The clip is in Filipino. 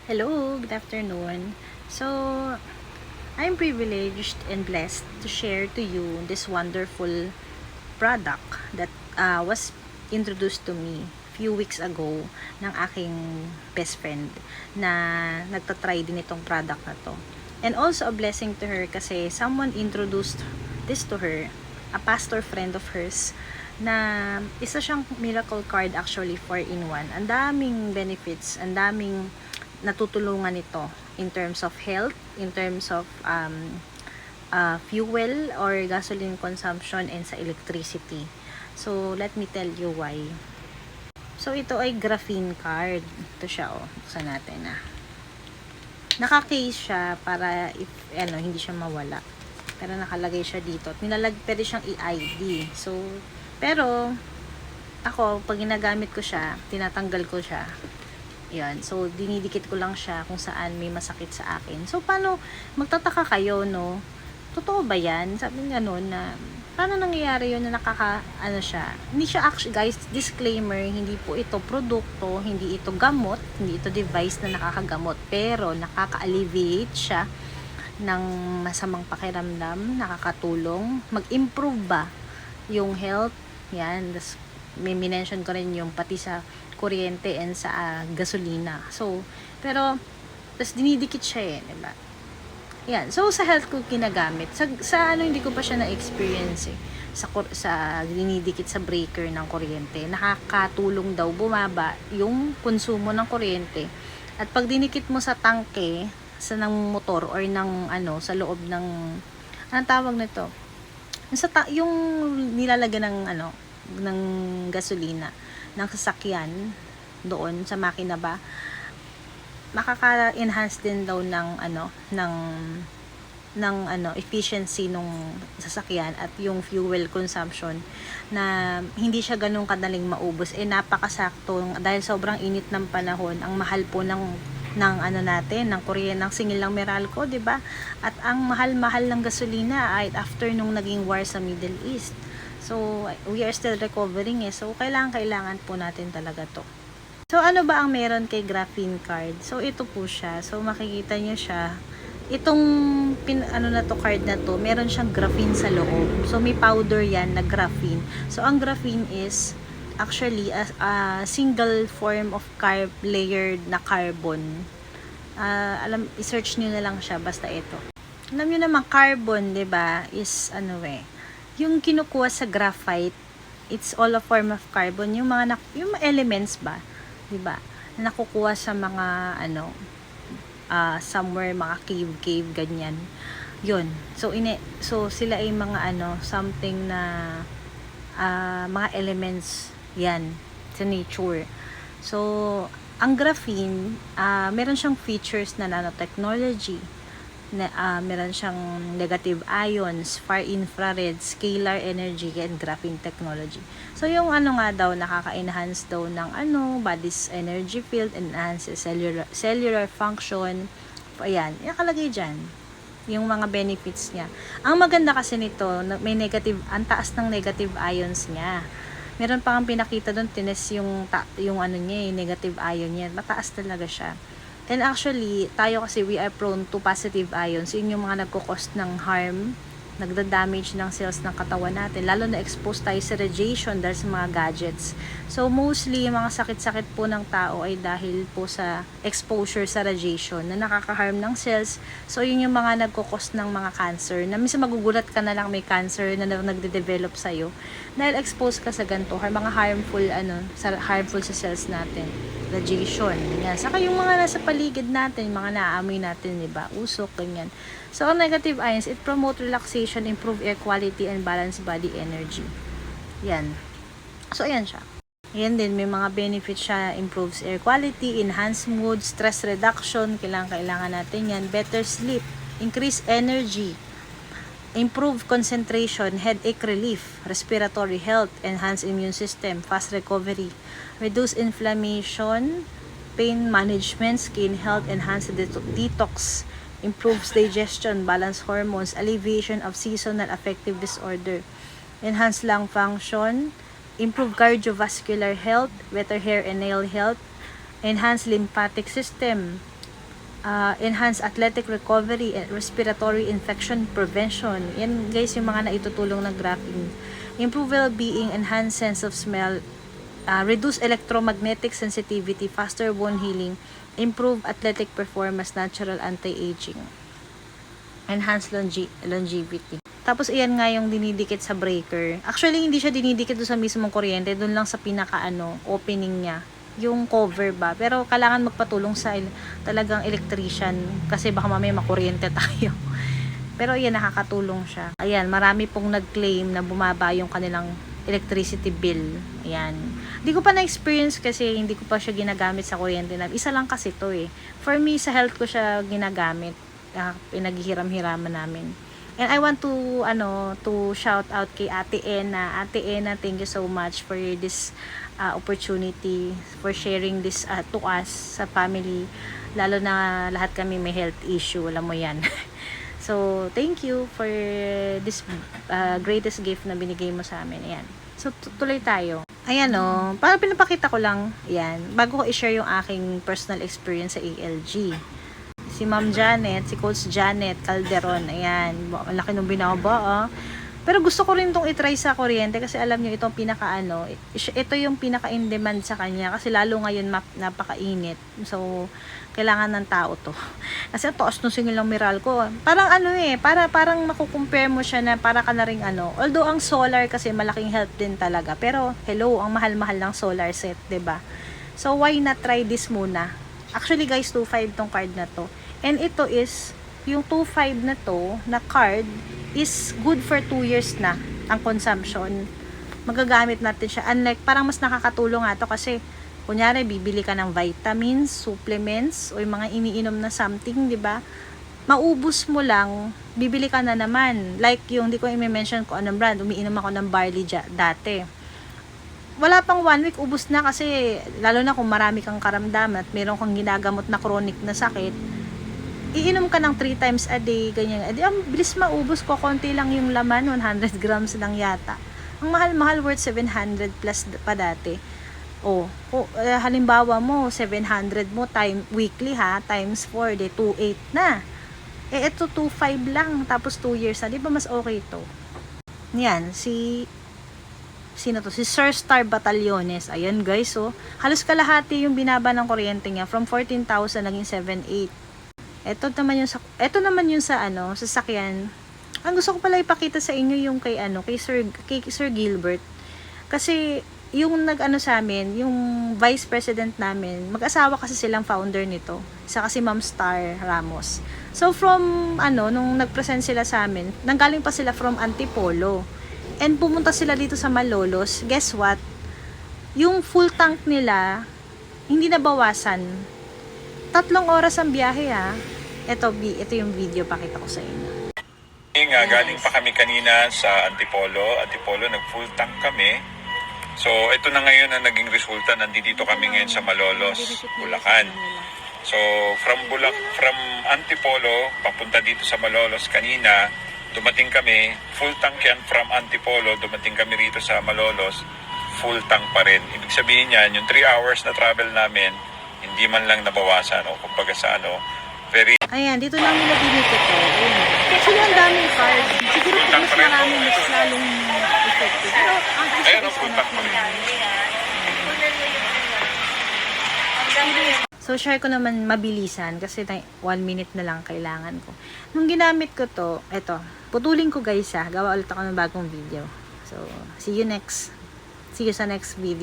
Hello, good afternoon. So, I'm privileged and blessed to share to you this wonderful product that was introduced to me few weeks ago ng aking best friend na nagtatry din itong product na to. And also a blessing to her kasi someone introduced this to her, a pastor friend of hers, na isa siyang miracle card actually 4-in-1. Ang daming benefits, ang daming natutulungan ito in terms of health, in terms of fuel or gasoline consumption and sa electricity. So, let me tell you why. So, ito ay graphene card. Ito siya, Buksan natin, Naka-case siya para if, hindi siya mawala. Pero nakalagay siya dito. At pwede siyang i-ID. So, pero, ako, pag ginagamit ko siya, tinatanggal ko siya. Yan. So, dinidikit ko lang siya kung saan may masakit sa akin. So, paano, magtataka kayo, no? Totoo ba yan? Sabi nga noon na, paano nangyayari yun na siya? Hindi siya actually, guys, disclaimer, hindi po ito produkto, hindi ito gamot, hindi ito device na nakakagamot. Pero, nakaka-alleviate siya ng masamang pakiramdam, nakakatulong, mag-improve ba yung health? Yan. May minention ko rin yung pati sa kuryente and sa gasolina. So, pero, tapos dinidikit siya diba? Yan. So, sa health ko ginagamit. Sa hindi ko pa siya na-experience Sa dinidikit sa breaker ng kuryente. Nakakatulong daw bumaba yung konsumo ng kuryente. At pag dinikit mo sa tangke, ng motor or ng sa loob ng, anong tawag nito? Yung nilalagyan ng gasolina ng sasakyan doon sa makina ba, makaka-enhance din daw ng efficiency nung sasakyan at yung fuel consumption na hindi siya ganun kadaling maubos. Napakasakto dahil sobrang init ng panahon, ang mahal po ng natin, ng kuryente, ng singil ng Meralco, 'di ba? At ang mahal-mahal ng gasolina ay after nung naging war sa Middle East. So, we are still recovering So, kailangan po natin talaga to. So, ano ba ang meron kay graphene card? So, ito po siya. So, makikita nyo siya. Itong card na to, meron siyang graphene sa loob. So, may powder yan na graphene. So, ang graphene is actually a single form of layered na carbon. I-search nyo na lang siya, basta ito. Alam nyo naman, carbon, 'di ba, is yung kinukuha sa graphite, it's all a form of carbon. Yung yung elements ba, 'di ba? Na nakukuha sa mga somewhere, mga cave ganyan. 'Yun. So sila ay mga something na mga elements 'yan sa nature. So ang graphene, meron siyang features na nanotechnology. Meron siyang negative ions, far infrared, scalar energy, and graphene technology. So, yung nga daw, nakaka-enhance daw ng body's energy field, enhances cellular function. Ayan, nakalagay dyan yung mga benefits niya. Ang maganda kasi nito, may ang taas ng negative ions niya. Meron pa kang pinakita doon, tines yung niya, yung negative ion niya. Mataas talaga siya. And actually, tayo kasi we are prone to positive ions. Yun yung mga nagko-cause ng harm, nagda-damage ng cells ng katawan natin. Lalo na expose tayo sa radiation dahil sa mga gadgets. So, mostly, yung mga sakit-sakit po ng tao ay dahil po sa exposure sa radiation na nakaka-harm ng cells. So, yun yung mga nagko-cause ng mga cancer. Na minsan magugulat ka na lang may cancer na nagde-develop sa'yo. Dahil exposed ka sa ganito, mga harmful sa cells natin. Radiation, ganyan. Saka yung mga nasa paligid natin, mga naaamoy natin, diba? Usok, ganyan. So, ang negative ions, it promote relaxation, improve air quality, and balance body energy. Yan. So, ayan siya. Ayan din, may mga benefits siya. Improves air quality, enhance mood, stress reduction, kailangan natin yan. Better sleep, increase energy, improve concentration, headache relief, respiratory health, enhance immune system, fast recovery, reduce inflammation, pain management, skin health, enhance detox, improves digestion, balance hormones, alleviation of seasonal affective disorder, enhance lung function, improve cardiovascular health, better hair and nail health, enhance lymphatic system, enhance athletic recovery and respiratory infection prevention. Yan guys yung mga naitutulong na graphene. Improve well-being, enhance sense of smell, reduce electromagnetic sensitivity, faster wound healing, improve athletic performance, natural anti-aging, enhance longevity. Tapos iyan nga yung dinidikit sa breaker. Actually hindi siya dinidikit doon sa mismong kuryente, doon lang sa pinaka opening niya, yung cover ba. Pero kailangan magpatulong sa talagang electrician kasi baka mamaya makuryente tayo. Pero ayan, nakakatulong siya. Ayan, marami pong nag-claim na bumaba yung kanilang electricity bill. Ayan. Hindi ko pa na-experience kasi hindi ko pa siya ginagamit sa kuryente na. Isa lang kasi to eh. For me, sa health ko siya ginagamit. Pinaghihiram-hiraman namin. And I want to shout out kay Ate Ena. Ate Ena, thank you so much for this opportunity, for sharing this to us sa family. Lalo na lahat kami may health issue, alam mo yan. So, thank you for this greatest gift na binigay mo sa amin. Ayan. So, tuloy tayo. Ayan para pinapakita ko lang, ayan, bago ko i-share yung aking personal experience sa ALG. Si Ma'am Janet, si Coach Janet Calderon, ayan, malaki nung binaba Pero gusto ko rin itong itry sa kuryente kasi alam nyo, itong ito yung pinaka-in-demand sa kanya kasi lalo ngayon napakainit. So, kailangan ng tao to. Kasi taas nung singilang Meralco. Parang parang makukumpare mo siya na para ka na ring Although ang solar kasi malaking help din talaga. Pero, hello, ang mahal-mahal ng solar set, 'di ba? So, why not try this muna? Actually guys, 2.5 tong card na to. And ito is, yung 2.5 na to, na card, is good for 2 years na ang consumption. Magagamit natin siya. Unlike, parang mas nakakatulong nga to kasi, kunyari, bibili ka ng vitamins, supplements, o yung mga iniinom na something, di ba? Maubos mo lang, bibili ka na naman. Like yung, di ko i-mention ko anong brand, umiinom ako ng barley dati. Wala pang 1 week, ubos na kasi, lalo na kung marami kang karamdaman at meron kang ginagamot na chronic na sakit, iinom ka ng 3 times a day, ganyan. Edi, ang bilis maubos ko, konti lang yung laman, 100 grams lang yata. Ang mahal-mahal, worth 700 plus pa dati. Halimbawa mo, 700 mo, weekly times 4, de 2.8 na. Ito 2.5 lang, tapos 2 years na. Di ba mas okay to? Yan, sino to? Si Sir Star Batallones. Ayan guys, halos kalahati yung binaba ng kuryente niya. From 14,000, naging 7.8. Ito naman yung sa sasakyan. Ang gusto ko pala ipakita sa inyo yung kay Sir Gilbert. Kasi yung sa amin, yung vice president namin, mag-asawa kasi silang founder nito. Isa kasi Ma'am Star Ramos. So from nung nag-present sila sa amin, nanggaling pa sila from Antipolo. And pumunta sila dito sa Malolos. Guess what? Yung full tank nila hindi nabawasan. 3 oras ang biyahe Ito yung video, pakita ko sa inyo. Galing pa kami kanina sa Antipolo. Nag-full tank kami. So, ito na ngayon ang naging resulta. Nandito kami ngayon sa Malolos, Bulacan. So, from Antipolo, papunta dito sa Malolos kanina, dumating kami, full tank yan from Antipolo, dumating kami rito sa Malolos, full tank pa rin. Ibig sabihin yan, yung 3 hours na travel namin, hindi man lang nabawasan, kumbaga sa very... Ayan, dito lang nila dinikit Ayan. Actually, ang daming card. Siguro kung mas marami, mas lalong effective. Pero, ang Ayan, full tank pa rin. So, share ko naman mabilisan kasi 1 minute na lang kailangan ko. Nung ginamit ko to, putulin ko guys Gawa ulit ako ng bagong video. So, see you sa next video.